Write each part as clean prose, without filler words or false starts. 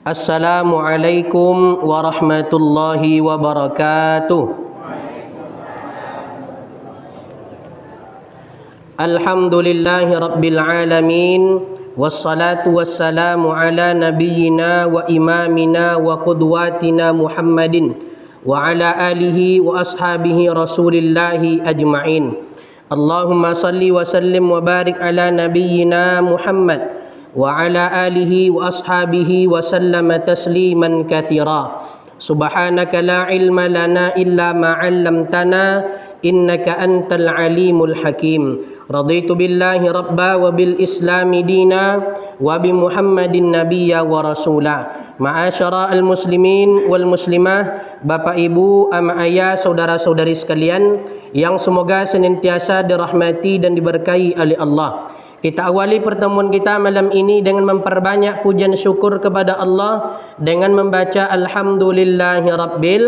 Assalamualaikum warahmatullahi wabarakatuh. Alhamdulillahi rabbil alamin. Wassalatu wassalamu ala nabiyyina wa imamina wa qudwatina Muhammadin wa ala alihi wa ashabihi rasulillahi ajma'in. Allahumma salli wa sallim wa barik ala nabiyyina Muhammad wa ala alihi wa ashabihi wa sallama tasliman katsira. Subhanaka la ilma lana illa ma 'allamtana innaka antal alimul hakim. Raditu billahi rabba wa bil islami dina wa bi Muhammadin nabiyya wa rasula. Ma'asyara al muslimin wal muslimah, Bapak Ibu, ama ayah, saudara-saudari sekalian yang semoga senantiasa dirahmati dan diberkahi oleh Allah. Kita awali pertemuan kita malam ini dengan memperbanyak pujian syukur kepada Allah dengan membaca Alhamdulillahi Rabbil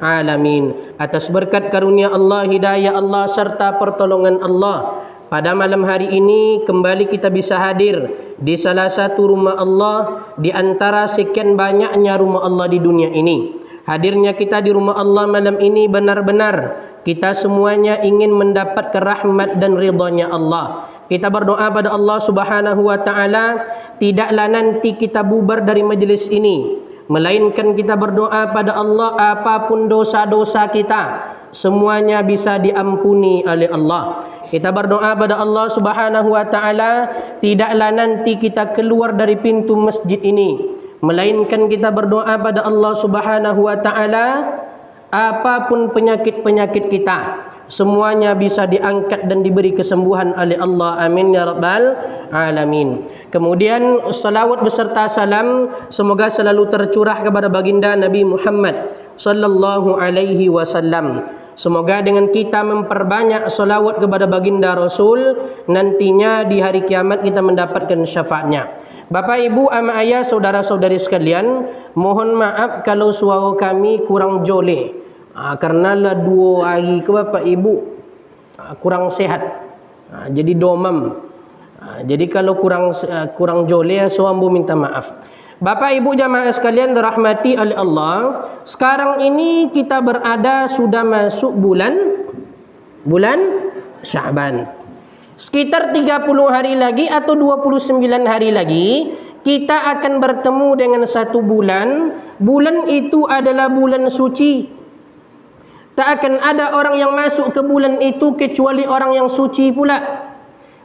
Alamin. Atas berkat karunia Allah, hidayah Allah serta pertolongan Allah, pada malam hari ini kembali kita bisa hadir di salah satu rumah Allah di antara sekian banyaknya rumah Allah di dunia ini. Hadirnya kita di rumah Allah malam ini benar-benar kita semuanya ingin mendapat rahmat dan ridhanya Allah. Kita berdoa pada Allah Subhanahu wa taala, tidaklah nanti kita bubar dari majlis ini, melainkan kita berdoa pada Allah apapun dosa-dosa kita semuanya bisa diampuni oleh Allah. Kita berdoa pada Allah Subhanahu wa taala, tidaklah nanti kita keluar dari pintu masjid ini, melainkan kita berdoa pada Allah Subhanahu wa taala apapun penyakit-penyakit kita semuanya bisa diangkat dan diberi kesembuhan oleh Allah. Amin ya rabbal alamin. Kemudian salawat beserta salam semoga selalu tercurah kepada baginda Nabi Muhammad sallallahu alaihi wasallam. Semoga dengan kita memperbanyak salawat kepada baginda Rasul, nantinya di hari kiamat kita mendapatkan syafaatnya. Bapak Ibu, ama ayah, saudara-saudari sekalian, mohon maaf kalau suara kami kurang joleh. Karena lah 2 hari ke Bapak Ibu kurang sehat. Jadi domam. Jadi kalau kurang joleh, so ambo minta maaf. Bapak Ibu jamaah sekalian dirahmati oleh Allah, sekarang ini kita berada sudah masuk bulan Sya'ban. Sekitar 30 hari lagi atau 29 hari lagi kita akan bertemu dengan satu bulan. Bulan itu adalah bulan suci. Tak akan ada orang yang masuk ke bulan itu kecuali orang yang suci pula.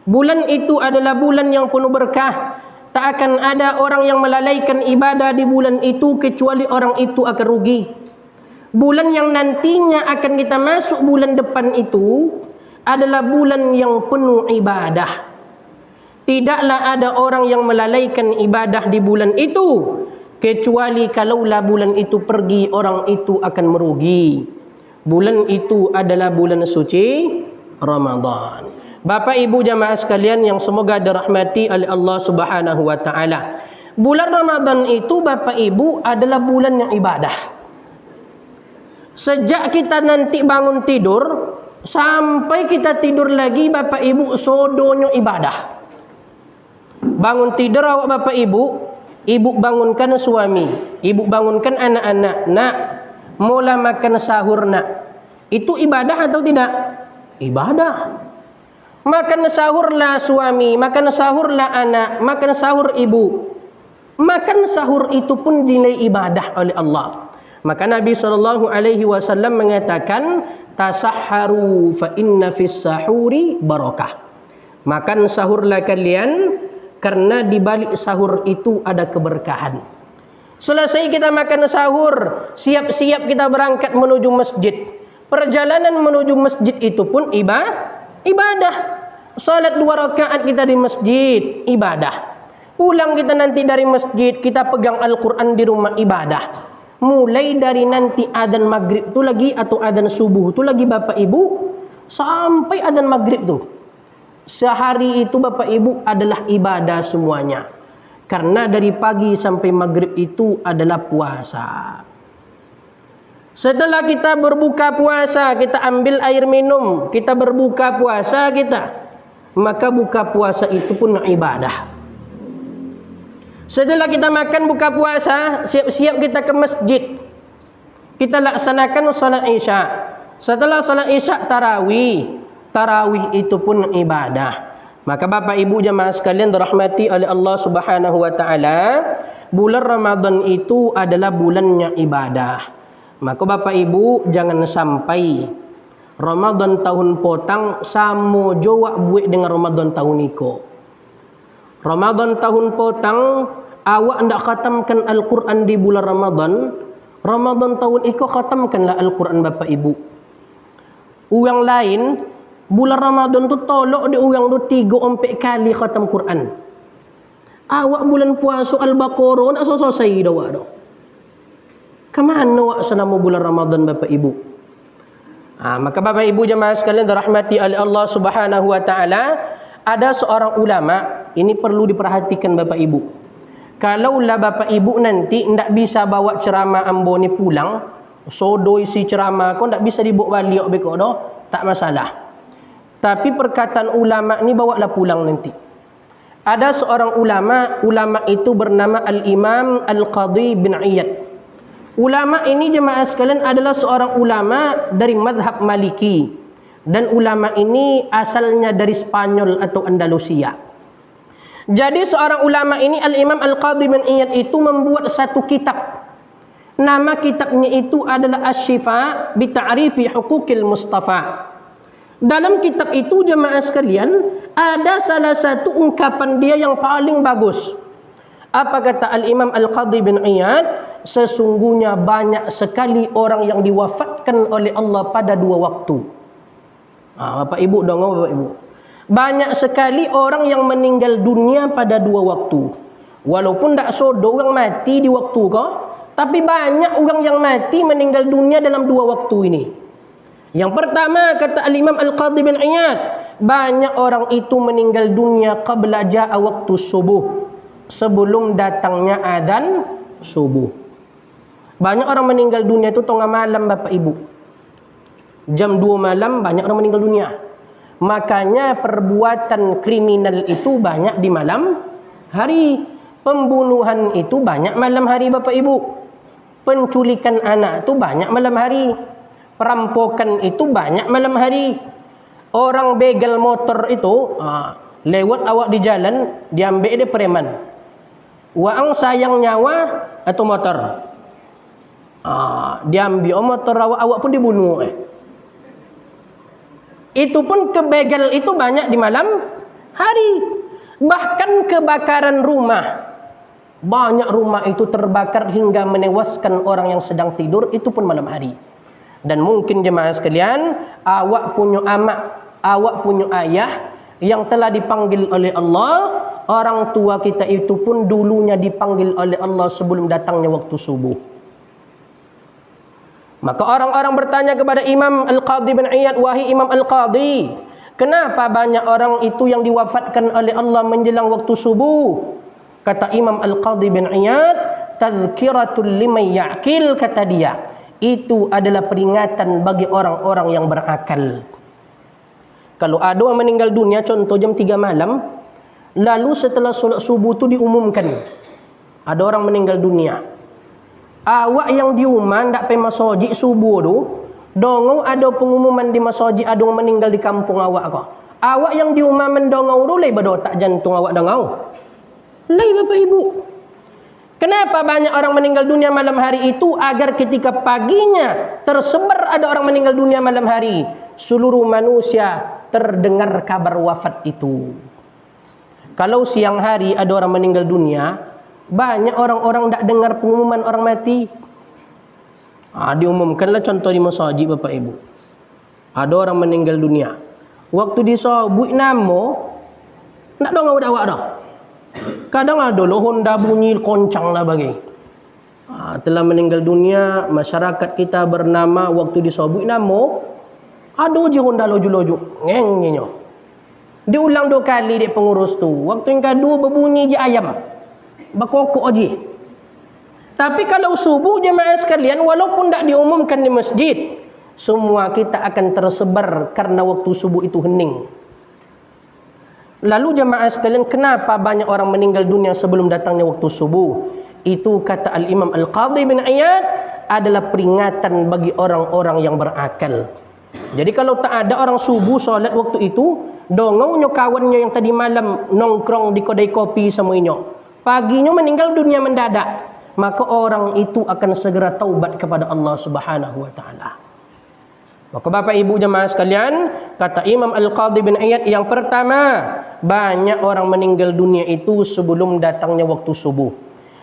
Bulan itu adalah bulan yang penuh berkah. Tak akan ada orang yang melalaikan ibadah di bulan itu kecuali orang itu akan rugi. Bulan yang nantinya akan kita masuk bulan depan itu adalah bulan yang penuh ibadah. Tidaklah ada orang yang melalaikan ibadah di bulan itu kecuali kalaulah bulan itu pergi, orang itu akan merugi. Bulan itu adalah bulan suci Ramadan. Bapak Ibu jamaah sekalian yang semoga dirahmati oleh Allah Subhanahu wa taala. Bulan Ramadan itu Bapak Ibu adalah bulan yang ibadah. Sejak kita nanti bangun tidur sampai kita tidur lagi Bapak Ibu, sodonyo ibadah. Bangun tidur awak Bapak Ibu, ibu bangunkan suami, ibu bangunkan anak-anak. Nak, mula makan sahur nak. Itu ibadah atau tidak? Ibadah. Makan sahurlah suami, makan sahurlah anak, makan sahur ibu. Makan sahur itu pun dinilai ibadah oleh Allah. Maka Nabi SAW mengatakan, tasahharu fa inna fis sahuri barakah. Makan sahurlah kalian karena di balik sahur itu ada keberkahan. Selesai kita makan sahur, siap-siap kita berangkat menuju masjid. Perjalanan menuju masjid itu pun ibadah. Salat 2 rakaat kita di masjid, ibadah. Pulang kita nanti dari masjid, kita pegang Al-Quran di rumah, ibadah. Mulai dari nanti adzan maghrib tu lagi atau adzan subuh tu lagi Bapak Ibu, sampai adzan maghrib tu, sehari itu Bapak Ibu adalah ibadah semuanya. Karena dari pagi sampai maghrib itu adalah puasa. Setelah kita berbuka puasa, kita ambil air minum, kita berbuka puasa kita, maka buka puasa itu pun ibadah. Setelah kita makan buka puasa, siap-siap kita ke masjid. Kita laksanakan salat Isya. Setelah salat Isya tarawih. Tarawih itu pun ibadah. Maka Bapak Ibu jemaah sekalian dirahmati oleh Allah Subhanahu wa taala, bulan Ramadan itu adalah bulannya ibadah. Maka Bapak Ibu jangan sampai Ramadan tahun potang samo jawab buat dengan Ramadan tahun iko. Ramadan tahun potang awak ndak khatamkan Al-Quran di bulan Ramadan. Ramadan tahun iko khatamkanlah Al-Quran Bapak Ibu. Orang lain bulan Ramadan tu tolok di orang tu 3-4 kali khatam Quran. Awak bulan puasa Al-Baqarah nak selesai dah awak dah. Kemana awak selama bulan Ramadan Bapak Ibu? Maka Bapak Ibu jemaah sekalian dirahmati oleh Allah Subhanahu wa taala, ada seorang ulama, ini perlu diperhatikan Bapak Ibu. Kalaulah Bapak Ibu nanti ndak bisa bawa ceramah ambo ni pulang, sodoi si ceramah kau ndak bisa dibawa balik beko dah, tak masalah. Tapi perkataan ulama ni bawalah pulang nanti. Ada seorang ulama itu bernama Al-Imam Al-Qadhi bin Iyad. Ulama ini jemaah sekalian adalah seorang ulama dari mazhab Maliki. Dan ulama ini asalnya dari Spanyol atau Andalusia. Jadi seorang ulama ini Al-Imam Al-Qadhi bin Iyad itu membuat satu kitab. Nama kitabnya itu adalah Asy-Syifa bi Ta'rifi Huquqil Mustafa. Dalam kitab itu jemaah sekalian ada salah satu ungkapan dia yang paling bagus. Apa kata Al-Imam Al-Qadhi bin Iyad? Sesungguhnya banyak sekali orang yang diwafatkan oleh Allah pada 2 waktu. Bapak Ibu dengar Bapak Ibu. Banyak sekali orang yang meninggal dunia pada 2 waktu. Walaupun tak sodo orang mati di waktu kau, tapi banyak orang yang mati meninggal dunia dalam 2 waktu ini. Yang pertama kata Al-Imam Al-Qadhi bin Iyad, banyak orang itu meninggal dunia qabla ja'a waktu subuh, sebelum datangnya adzan subuh. Banyak orang meninggal dunia itu tengah malam Bapak Ibu. Jam 2 malam banyak orang meninggal dunia. Makanya perbuatan kriminal itu banyak di malam hari. Pembunuhan itu banyak malam hari Bapak Ibu. Penculikan anak itu banyak malam hari. Perampokan itu banyak malam hari. Orang begal motor itu lewat awak di jalan, diambil dia preman. Waang sayang nyawa atau motor. Diambil motor awak pun dibunuh. Itu pun kebegal itu banyak di malam hari. Bahkan kebakaran rumah. Banyak rumah itu terbakar hingga menewaskan orang yang sedang tidur, itu pun malam hari. Dan mungkin jemaah sekalian, awak punya amak, awak punya ayah yang telah dipanggil oleh Allah. Orang tua kita itu pun dulunya dipanggil oleh Allah sebelum datangnya waktu subuh. Maka orang-orang bertanya kepada Imam Al-Qadhi bin Iyad, wahai Imam Al-Qadhi, kenapa banyak orang itu yang diwafatkan oleh Allah menjelang waktu subuh? Kata Imam Al-Qadhi bin Iyad, tazkiratul liman ya'qil, kata dia. Itu adalah peringatan bagi orang-orang yang berakal. Kalau ada orang meninggal dunia, contoh jam 3 malam, lalu setelah solat subuh tu diumumkan, ada orang meninggal dunia. Awak yang di rumah tak pergi masjid subuh tu, dongong ada pengumuman di masjid ada orang meninggal di kampung awak kau. Awak yang di rumah mendongong tu, lay berdotak jantung awak dongong. Lay Bapak Ibu. Kenapa banyak orang meninggal dunia malam hari itu? Agar ketika paginya tersebar ada orang meninggal dunia malam hari, seluruh manusia terdengar kabar wafat itu. Kalau siang hari ada orang meninggal dunia, banyak orang-orang tak dengar pengumuman orang mati. Diumumkanlah contoh di masjid Bapak Ibu. Ada orang meninggal dunia. Waktu disebut nama, nak dengar awak dah. Kadang ada loh Honda bunyi koncang lah bagi. Telah meninggal dunia, masyarakat kita bernama waktu disebut nama, ada je Honda loju-loju. Ngeng-ngeng. Diulang 2 kali dia pengurus tu. Waktu yang kedua berbunyi je ayam. Berkokok je. Tapi kalau subuh jemaah sekalian, walaupun tak diumumkan di masjid, semua kita akan tersebar karena waktu subuh itu hening. Lalu jemaah sekalian, kenapa banyak orang meninggal dunia sebelum datangnya waktu subuh? Itu kata Al-Imam Al-Qadhi bin Iyad adalah peringatan bagi orang-orang yang berakal. Jadi kalau tak ada orang subuh solat waktu itu, dongongnya kawannya yang tadi malam nongkrong di kedai kopi semuanya, paginya meninggal dunia mendadak, maka orang itu akan segera taubat kepada Allah Subhanahu wa taala. Maka Bapak Ibu jemaah sekalian, kata Imam Al-Qadhi bin Iyad, yang pertama, banyak orang meninggal dunia itu sebelum datangnya waktu subuh.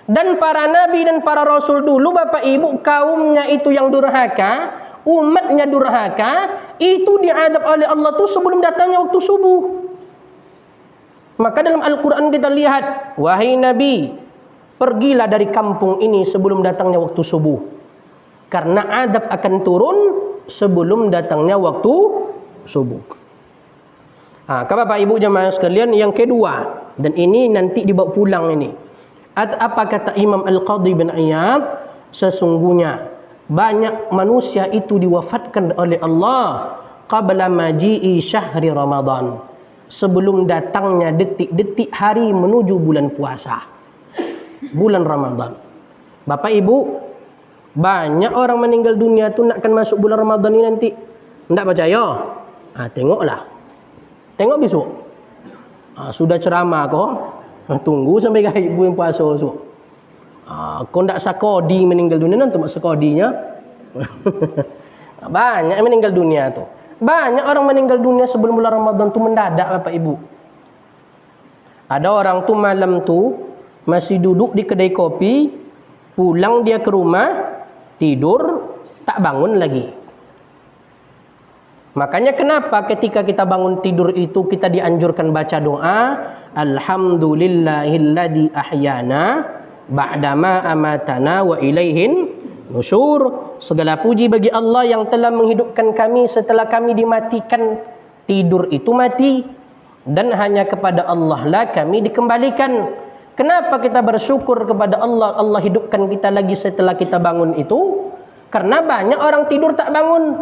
Dan para nabi dan para rasul dulu Bapak Ibu, kaumnya itu yang durhaka, umatnya durhaka, itu diadab oleh Allah tu sebelum datangnya waktu subuh. Maka dalam Al-Quran kita lihat, wahai Nabi, pergilah dari kampung ini sebelum datangnya waktu subuh, karena adab akan turun sebelum datangnya waktu subuh. Bapak Ibu jemaah sekalian, yang kedua, dan ini nanti dibawa pulang ini. Apa kata Imam Al-Qadhi bin Iyad? Sesungguhnya banyak manusia itu diwafatkan oleh Allah qabla maji'i syahri Ramadan, sebelum datangnya detik-detik hari menuju bulan puasa, bulan Ramadan. Bapak Ibu, banyak orang meninggal dunia tu nak akan masuk bulan Ramadan ini nanti. Tak percaya? Tengoklah. Tengok besok. Sudah ceramah kau. Tunggu sampai gaib bulan puasa besok. Kau tak sakodi meninggal dunia, nanti mak sakodinya. Banyak yang meninggal dunia tu. Banyak orang meninggal dunia sebelum bulan Ramadan tu mendadak Bapak Ibu. Ada orang tu malam tu masih duduk di kedai kopi, pulang dia ke rumah, tidur, tak bangun lagi. Makanya kenapa ketika kita bangun tidur itu kita dianjurkan baca doa, Alhamdulillahilladzi ahyana ba'dama amatana wa ilaihin nusyur. Segala puji bagi Allah yang telah menghidupkan kami setelah kami dimatikan. Tidur itu mati, dan hanya kepada Allah lah kami dikembalikan. Kenapa kita bersyukur kepada Allah, Allah hidupkan kita lagi setelah kita bangun itu? Karena banyak orang tidur tak bangun.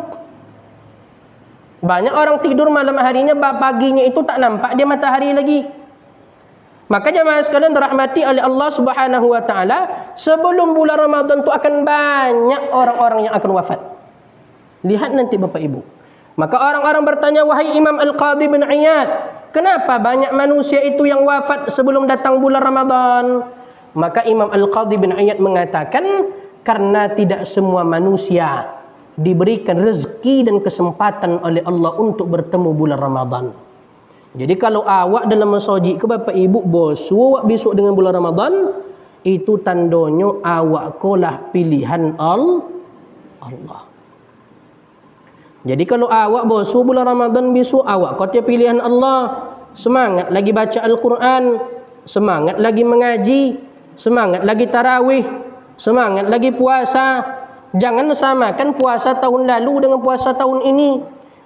Banyak orang tidur malam harinya, paginya itu tak nampak dia matahari lagi. Maka jemaah sekalian dirahmati oleh Allah Subhanahu wa taala, sebelum bulan Ramadan itu akan banyak orang-orang yang akan wafat. Lihat nanti Bapak Ibu. Maka orang-orang bertanya, wahai Imam Al-Qadhi bin Iyad, kenapa banyak manusia itu yang wafat sebelum datang bulan Ramadan? Maka Imam Al-Qadhi bin Iyad mengatakan, karena tidak semua manusia diberikan rezeki dan kesempatan oleh Allah untuk bertemu bulan Ramadan. Jadi kalau awak dalam masjid ke Bapak Ibu bosu awak besok dengan bulan Ramadan, itu tandanya awak kolah pilihan Allah. Jadi kalau awak bosu bulan Ramadan besok, awak kau pilihan Allah. Semangat lagi baca Al-Quran, semangat lagi mengaji, semangat lagi tarawih, semangat lagi puasa. Jangan samakan puasa tahun lalu dengan puasa tahun ini.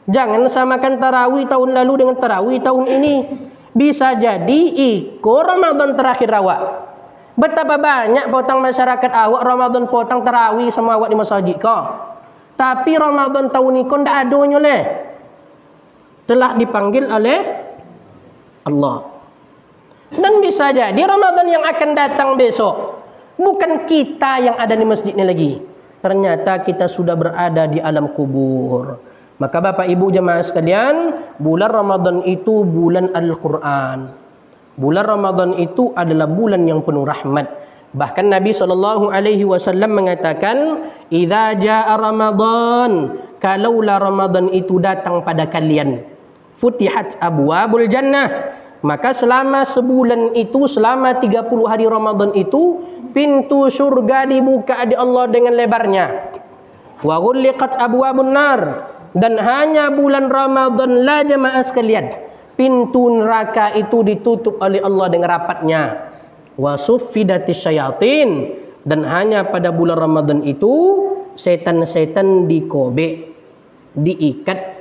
Jangan samakan tarawih tahun lalu dengan tarawih tahun ini. Bisa jadi ikut Ramadan terakhir awak. Betapa banyak potong masyarakat awak Ramadan potong tarawih sama awak di masjid kau. Tapi Ramadan tahun ini kau tidak adanya leh. Telah dipanggil oleh Allah. Dan bisa jadi Ramadan yang akan datang besok bukan kita yang ada di masjid ini lagi. Ternyata kita sudah berada di alam kubur. Maka Bapak Ibu jemaah sekalian, bulan Ramadan itu bulan Al-Quran. Bulan Ramadan itu adalah bulan yang penuh rahmat. Bahkan Nabi SAW mengatakan, "Idza jaa Ramadan, kalaulah Ramadan itu datang pada kalian, futihat abwabul jannah." Maka selama sebulan itu, selama 30 hari Ramadan itu, pintu surga dibuka di Allah dengan lebarnya. Wa ghulliqat abwabun nar, dan hanya bulan Ramadan lah jemaah sekalian, pintu neraka itu ditutup oleh Allah dengan rapatnya. Wa suffidatis syayatin, dan hanya pada bulan Ramadan itu setan-setan dikobek, diikat